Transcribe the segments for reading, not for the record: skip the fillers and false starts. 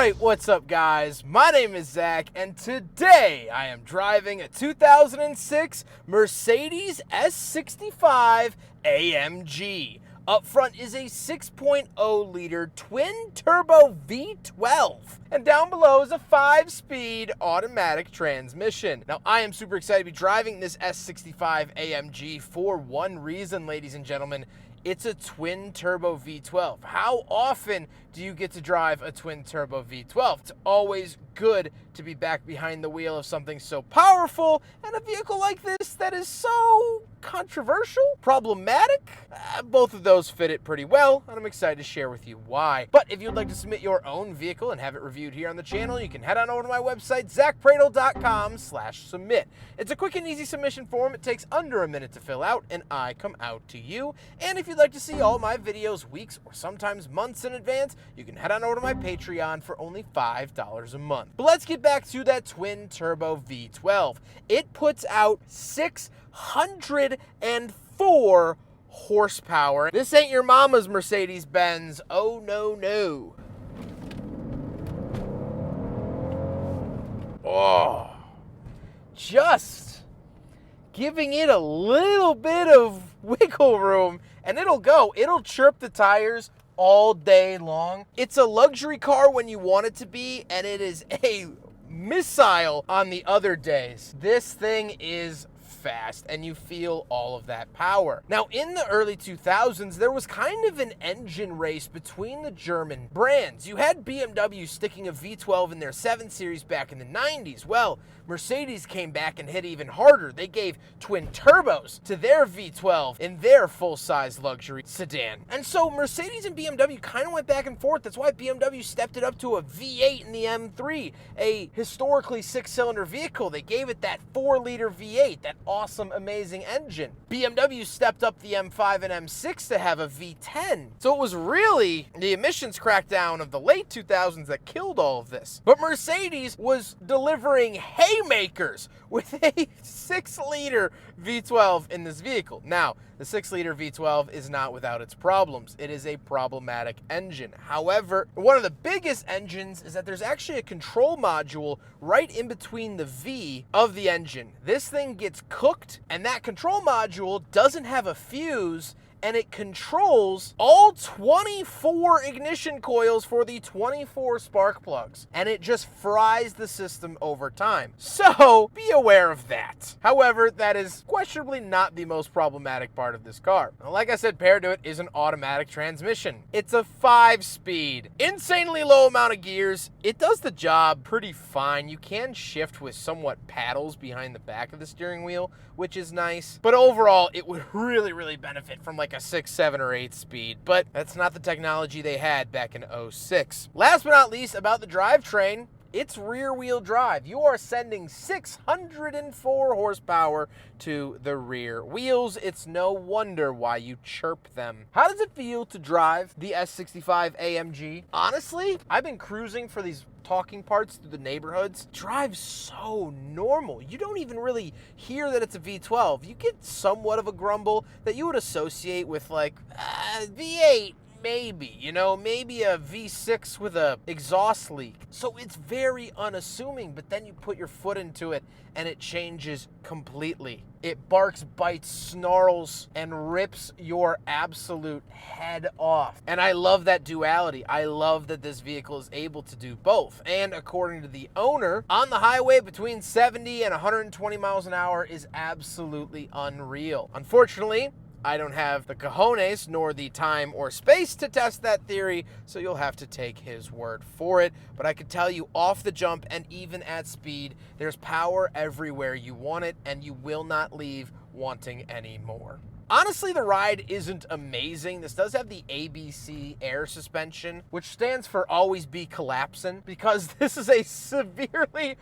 Alright, what's up guys? My name is Zach, and today I am driving a 2006 Mercedes S65 AMG. Up front is a 6.0 liter twin turbo V12, and down below is a 5-speed automatic transmission. Now I am super excited to be driving this S65 AMG for one reason, ladies and gentlemen. It's a twin turbo V12. How often do you get to drive a twin turbo V12? It's always good to be back behind the wheel of something so powerful, and a vehicle like this that is so controversial, problematic. Both of those fit it pretty well, and I'm excited to share with you why. But if you'd like to submit your own vehicle and have it reviewed here on the channel, you can head on over to my website, zackpradel.com/submit. It's a quick and easy submission form. It takes under a minute to fill out, and I come out to you. And if you'd like to see all my videos weeks or sometimes months in advance, you can head on over to my Patreon for only $5 a month. But let's get back to that twin turbo V12. It puts out 604 horsepower. This ain't your mama's Mercedes-Benz. Oh, no, no. Oh, just giving it a little bit of wiggle room, and it'll go. It'll chirp the tires all day long. It's a luxury car when you want it to be, and it is a missile on the other days. This thing is fast, and you feel all of that power. Now, in the early 2000s, there was kind of an engine race between the German brands. You had BMW sticking a V12 in their 7 Series back in the 90s. Well, Mercedes came back and hit even harder. They gave twin turbos to their V12 in their full-size luxury sedan. And so Mercedes and BMW kind of went back and forth. That's why BMW stepped it up to a V8 in the M3, a historically 6-cylinder vehicle. They gave it that 4-liter V8, that awesome, amazing engine. BMW stepped up the M5 and M6 to have a V10. So it was really the emissions crackdown of the late 2000s that killed all of this. But Mercedes was delivering haymakers with a 6-liter V12 in this vehicle. Now, the 6-liter V12 is not without its problems. It is a problematic engine. However, one of the biggest engines is that there's actually a control module right in between the V of the engine. This thing gets cooked, and that control module doesn't have a fuse, and it controls all 24 ignition coils for the 24 spark plugs, and it just fries the system over time. So be aware of that. However, that is questionably not the most problematic part of this car. Now, like I said, paired to it is an automatic transmission. It's a 5-speed, insanely low amount of gears. It does the job pretty fine. You can shift with somewhat paddles behind the back of the steering wheel, which is nice. But overall, it would really benefit from like a 6, 7, or 8 speed, but that's not the technology they had back in 06. Last but not least, about the drivetrain, it's rear-wheel drive. You are sending 604 horsepower to the rear wheels. It's no wonder why you chirp them. How does it feel to drive the S65 AMG? Honestly, I've been cruising for these talking parts through the neighborhoods. Drives so normal. You don't even really hear that it's a V12. You get somewhat of a grumble that you would associate with like V8. Maybe, maybe a V6 with a exhaust leak. So it's very unassuming, but then you put your foot into it and it changes completely. It barks, bites, snarls, and rips your absolute head off. And I love that duality. I love that this vehicle is able to do both. And according to the owner, on the highway between 70 and 120 miles an hour is absolutely unreal. Unfortunately, I don't have the cojones nor the time or space to test that theory, so you'll have to take his word for it. But I can tell you off the jump and even at speed, there's power everywhere you want it, and you will not leave wanting any more. Honestly, the ride isn't amazing. This does have the ABC air suspension, which stands for always be collapsing, because this is a severely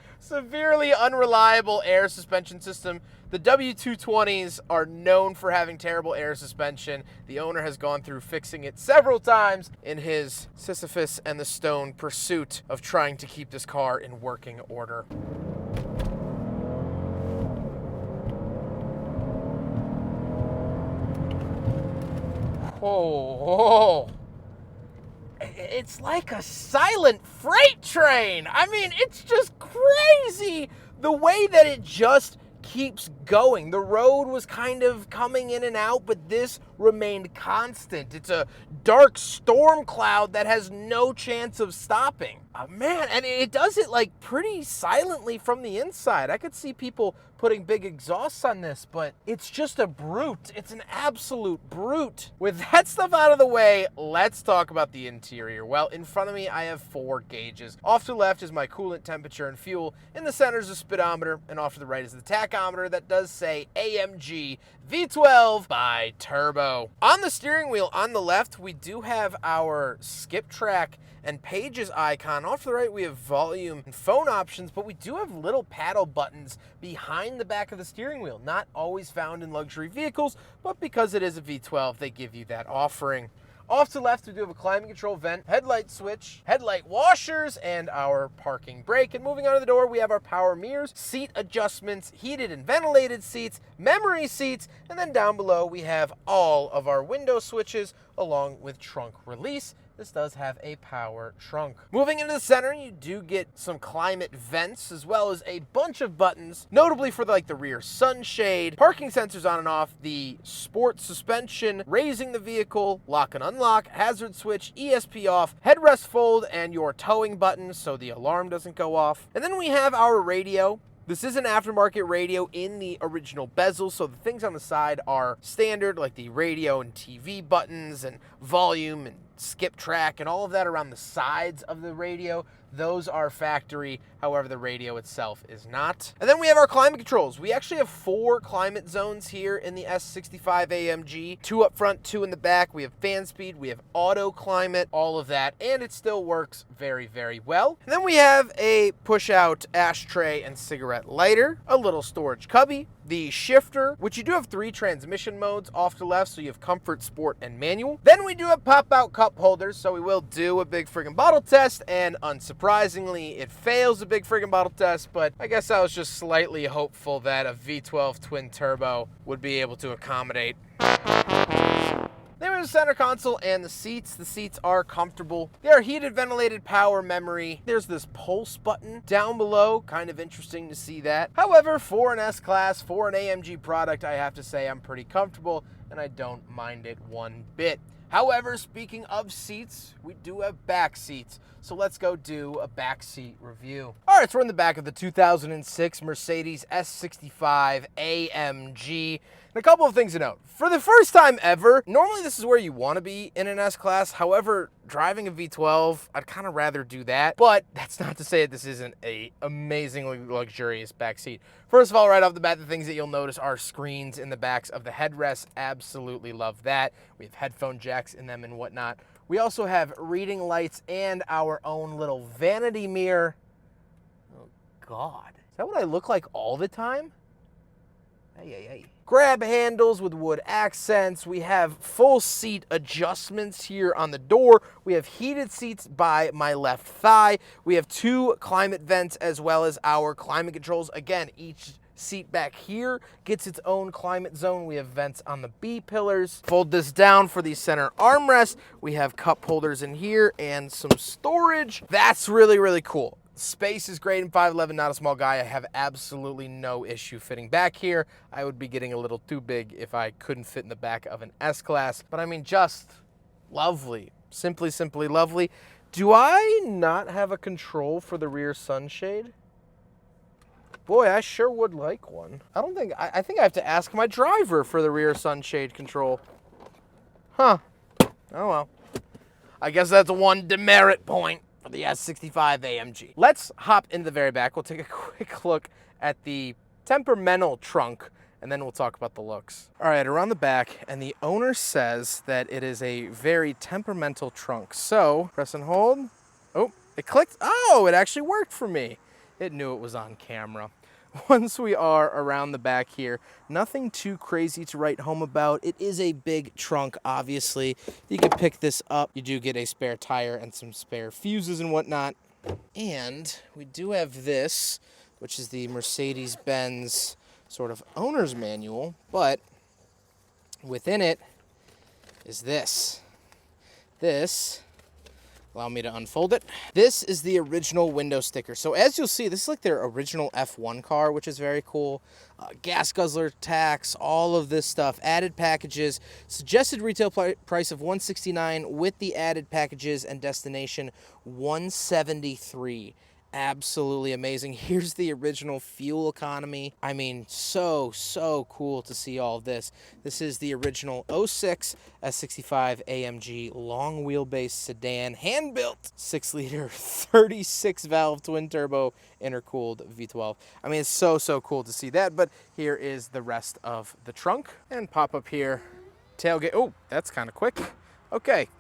unreliable air suspension system. The W220s are known for having terrible air suspension. The owner has gone through fixing it several times in his Sisyphus and the Stone pursuit of trying to keep this car in working order. Oh, it's like a silent freight train. I mean, it's just crazy the way that it just keeps going. The road was kind of coming in and out, but this remained constant. It's a dark storm cloud that has no chance of stopping. Man, and it does it like pretty silently from the inside. I could see people putting big exhausts on this, but it's just a brute. It's an absolute brute. With that stuff out of the way, let's talk about the interior. Well, in front of me, I have 4 gauges. Off to the left is my coolant temperature and fuel. In the center is a speedometer, and off to the right is the tachometer that does say AMG V12 by Turbo. On the steering wheel on the left, we do have our skip track and pages icon. Off to the right, we have volume and phone options, but we do have little paddle buttons behind the back of the steering wheel. Not always found in luxury vehicles, but because it is a V12, they give you that offering. Off to the left, we do have a climate control vent, headlight switch, headlight washers, and our parking brake. And moving on to the door, we have our power mirrors, seat adjustments, heated and ventilated seats, memory seats, and then down below, we have all of our window switches along with trunk release. This does have a power trunk. Moving into the center, you do get some climate vents as well as a bunch of buttons, notably for the rear sunshade, parking sensors on and off, the sport suspension, raising the vehicle, lock and unlock, hazard switch, ESP off, headrest fold, and your towing button so the alarm doesn't go off. And then we have our radio. This is an aftermarket radio in the original bezel, so the things on the side are standard, like the radio and TV buttons and volume and skip track and all of that around the sides of the radio. Those are factory, however, the radio itself is not. And then we have our climate controls. We actually have 4 climate zones here in the S65 AMG, 2 up front, 2 in the back. We have fan speed, we have auto climate, all of that, and it still works very, very well. And then we have a push-out ashtray and cigarette lighter, a little storage cubby, the shifter, which you do have 3 transmission modes off to the left, so you have comfort, sport, and manual. Then we do have pop-out cup holders, so we will do a big friggin' bottle test, and unsurprisingly, it fails a big friggin' bottle test, but I guess I was just slightly hopeful that a V12 twin turbo would be able to accommodate. There is the center console and the seats. The seats are comfortable. They are heated, ventilated, power memory. There's this pulse button down below. Kind of interesting to see that. However, for an S-Class, for an AMG product, I have to say I'm pretty comfortable and I don't mind it one bit. However, speaking of seats, we do have back seats. So let's go do a back seat review. All right, so we're in the back of the 2006 Mercedes S65 AMG. And a couple of things to note. For the first time ever, normally this is where you want to be in an S-Class. However, driving a V12, I'd kind of rather do that. But that's not to say that this isn't an amazingly luxurious back seat. First of all, right off the bat, the things that you'll notice are screens in the backs of the headrests. Absolutely love that. We have headphone jacks in them and whatnot. We also have reading lights and our own little vanity mirror. Oh, God. Is that what I look like all the time? Hey. Grab handles with wood accents. We have full seat adjustments here on the door. We have heated seats by my left thigh. We have 2 climate vents as well as our climate controls. Again, each seat back here gets its own climate zone. We have vents on the B pillars. Fold this down for the center armrest. We have cup holders in here and some storage. That's really, really cool. Space is great in 5'11", not a small guy. I have absolutely no issue fitting back here. I would be getting a little too big if I couldn't fit in the back of an S-Class. But I mean, just lovely. Simply lovely. Do I not have a control for the rear sunshade? Boy, I sure would like one. I think I have to ask my driver for the rear sunshade control. Huh. Oh well. I guess that's one demerit point for the S65 AMG. Let's hop into the very back. We'll take a quick look at the temperamental trunk, and then we'll talk about the looks. All right, around the back, and the owner says that it is a very temperamental trunk. So, press and hold. Oh, it clicked. Oh, it actually worked for me. It knew it was on camera. Once we are around the back here, nothing too crazy to write home about. It is a big trunk, obviously. You can pick this up. You do get a spare tire and some spare fuses and whatnot. And we do have this, which is the Mercedes-Benz sort of owner's manual, but within it is this. This Allow me to unfold it. This is the original window sticker. So as you'll see, this is like their original F1 car, which is very cool. Gas guzzler tax, all of this stuff, added packages, suggested retail price of $169 with the added packages, and destination $173. Absolutely amazing. Here's the original fuel economy. I mean, so cool to see all of this. This is the original 06 S65 AMG long wheelbase sedan, hand-built 6-liter 36-valve twin-turbo intercooled V12. I mean, it's so cool to see that, but here is the rest of the trunk. And pop up here, tailgate. Oh, that's kind of quick. Okay.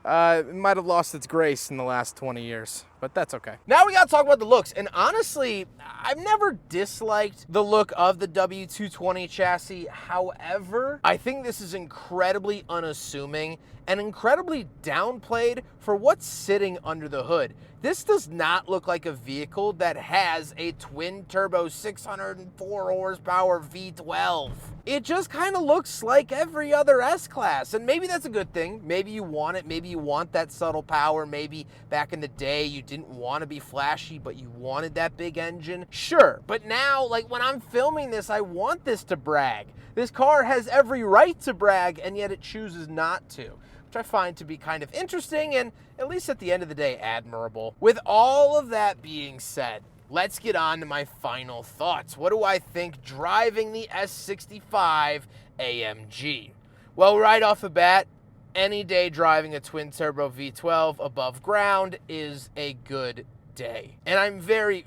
It might have lost its grace in the last 20 years, but that's okay. Now we gotta talk about the looks, and honestly, I've never disliked the look of the W220 chassis. However, I think this is incredibly unassuming and incredibly downplayed for what's sitting under the hood. This does not look like a vehicle that has a twin-turbo 604 horsepower V12. It just kind of looks like every other S-Class, and maybe that's a good thing. Maybe you want it. Maybe you want that subtle power. Maybe back in the day you didn't want to be flashy, but you wanted that big engine. Sure, but now, like when I'm filming this, I want this to brag. This car has every right to brag, and yet it chooses not to, which I find to be kind of interesting and, at least at the end of the day, admirable. With all of that being said, let's get on to my final thoughts. What do I think driving the S65 AMG? Well, right off the bat, any day driving a twin-turbo V12 above ground is a good day. And I'm very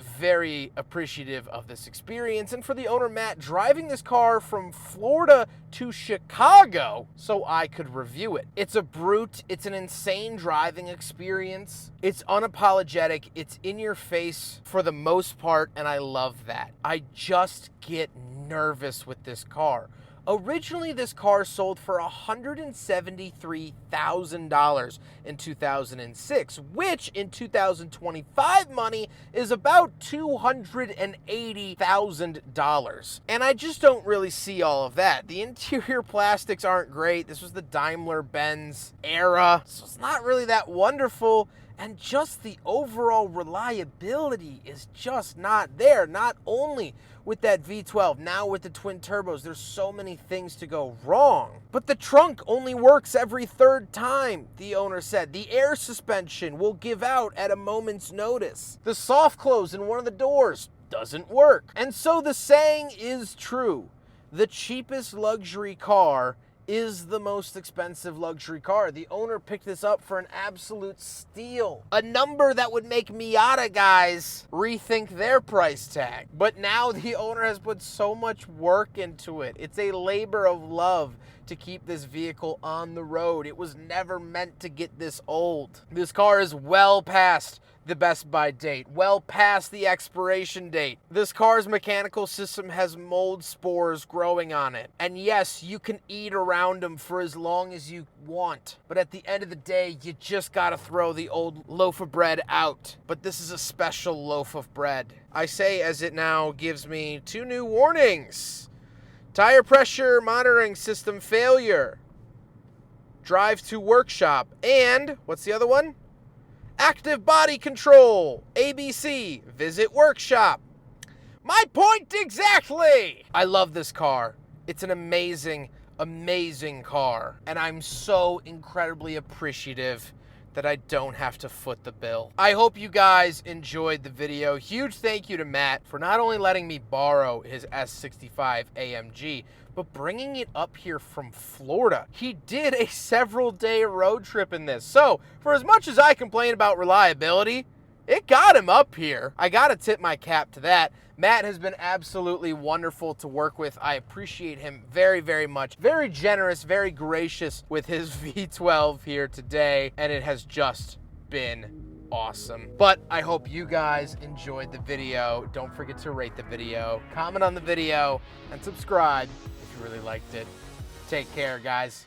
appreciative of this experience, and for the owner, Matt, driving this car from Florida to Chicago so I could review it. It's a brute. It's an insane driving experience. It's unapologetic. It's in your face for the most part, and I love that. I just get nervous with this car. Originally, this car sold for $173,000 in 2006, which in 2025 money is about $280,000. And I just don't really see all of that. The interior plastics aren't great. This was the Daimler-Benz era, so it's not really that wonderful. And just the overall reliability is just not there. Not only with that V12, now with the twin turbos, there's so many things to go wrong. But the trunk only works every third time, the owner said. The air suspension will give out at a moment's notice. The soft close in one of the doors doesn't work. And so the saying is true. The cheapest luxury car is the most expensive luxury car. The owner picked this up for an absolute steal. A number that would make Miata guys rethink their price tag. But now the owner has put so much work into it. It's a labor of love to keep this vehicle on the road. It was never meant to get this old. This car is well past the best buy date, well past the expiration date. This car's mechanical system has mold spores growing on it. And yes, you can eat around them for as long as you want. But at the end of the day, you just gotta throw the old loaf of bread out. But this is a special loaf of bread. I say as it now gives me 2 new warnings. Tire pressure monitoring system failure. Drive to workshop. And, what's the other one? Active body control, ABC, visit workshop. My point exactly! I love this car. It's an amazing car. And I'm so incredibly appreciative that I don't have to foot the bill. I hope you guys enjoyed the video. Huge thank you to Matt for not only letting me borrow his S65 AMG, but bringing it up here from Florida. He did a several-day road trip in this. So, for as much as I complain about reliability, it got him up here. I gotta tip my cap to that. Matt has been absolutely wonderful to work with. I appreciate him very much. Very generous, very gracious with his V12 here today, and it has just been awesome. But I hope you guys enjoyed the video. Don't forget to rate the video, comment on the video, and subscribe if you really liked it. Take care, guys.